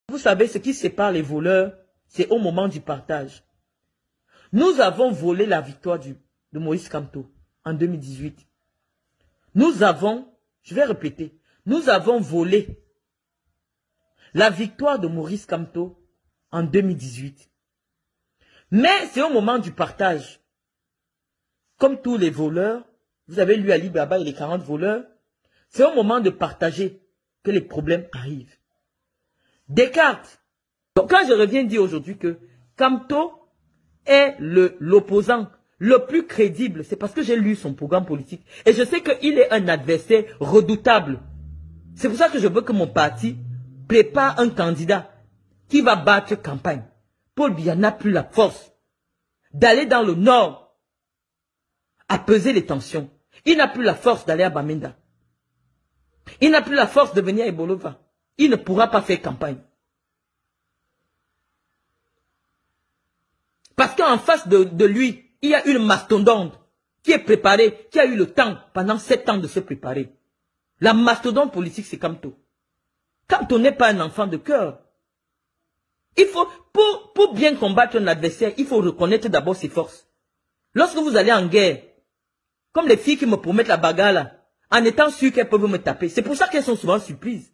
Vous savez, ce qui sépare les voleurs, c'est au moment du partage. Nous avons volé la victoire de Maurice Kamto en 2018. Nous avons, je vais répéter, nous avons volé la victoire de Maurice Kamto en 2018. Mais c'est au moment du partage. Comme tous les voleurs, vous avez lu Ali Baba et les 40 voleurs, c'est au moment de partager que les problèmes arrivent. Descartes. Donc quand je reviens dire aujourd'hui que Kamto est l'opposant le plus crédible, c'est parce que j'ai lu son programme politique. Et je sais qu'il est un adversaire redoutable. C'est pour ça que je veux que mon parti prépare un candidat qui va battre campagne. Paul Biya n'a plus la force d'aller dans le nord apaiser les tensions. Il n'a plus la force d'aller à Bamenda. Il n'a plus la force de venir à Ebolova. Il ne pourra pas faire campagne. Parce qu'en face de lui, il y a une mastodonte qui est préparée, qui a eu le temps pendant 7 ans de se préparer. La mastodonte politique, c'est Kamto. Kamto n'est pas un enfant de cœur. Il faut, pour bien combattre un adversaire, il faut reconnaître d'abord ses forces. Lorsque vous allez en guerre, comme les filles qui me promettent la bagarre là, en étant sûres qu'elles peuvent me taper, c'est pour ça qu'elles sont souvent surprises.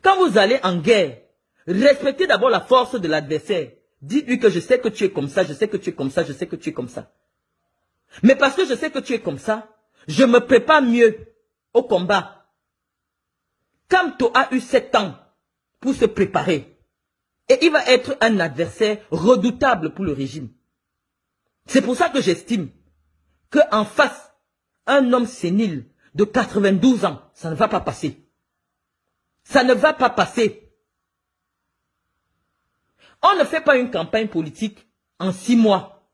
Quand vous allez en guerre, respectez d'abord la force de l'adversaire. Dites-lui que je sais que tu es comme ça, je sais que tu es comme ça, je sais que tu es comme ça. Mais parce que je sais que tu es comme ça, je me prépare mieux au combat. Kamto a eu 7 ans pour se préparer. Et il va être un adversaire redoutable pour le régime. C'est pour ça que j'estime qu'en face, un homme sénile de 92 ans, ça ne va pas passer. Ça ne va pas passer. On ne fait pas une campagne politique en 6 mois.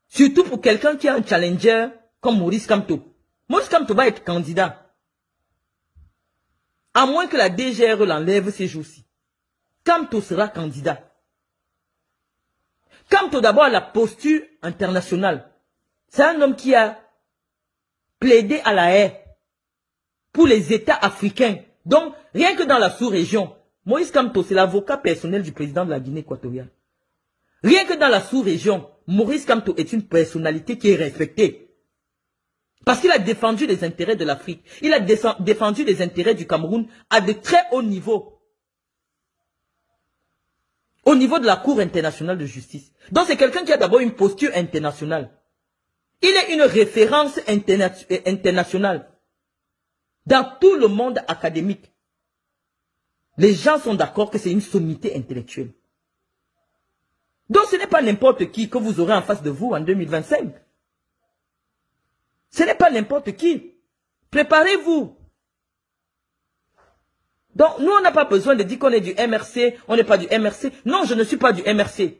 Surtout pour quelqu'un qui est un challenger comme Maurice Kamto. Maurice Kamto va être candidat. À moins que la DGR l'enlève ces jours-ci. Kamto sera candidat. Kamto d'abord a la posture internationale. C'est un homme qui a plaidé à la haie pour les États africains. Donc, rien que dans la sous-région, Maurice Kamto, c'est l'avocat personnel du président de la Guinée équatoriale. Rien que dans la sous-région, Maurice Kamto est une personnalité qui est respectée. Parce qu'il a défendu les intérêts de l'Afrique. Il a défendu les intérêts du Cameroun à de très hauts niveaux. Au niveau de la Cour internationale de justice. Donc c'est quelqu'un qui a d'abord une posture internationale. Il est une référence internationale. Dans tout le monde académique, les gens sont d'accord que c'est une sommité intellectuelle. Donc ce n'est pas n'importe qui que vous aurez en face de vous en 2025. Ce n'est pas n'importe qui. Préparez-vous. Donc nous on n'a pas besoin de dire qu'on est du MRC, on n'est pas du MRC. Non, je ne suis pas du MRC.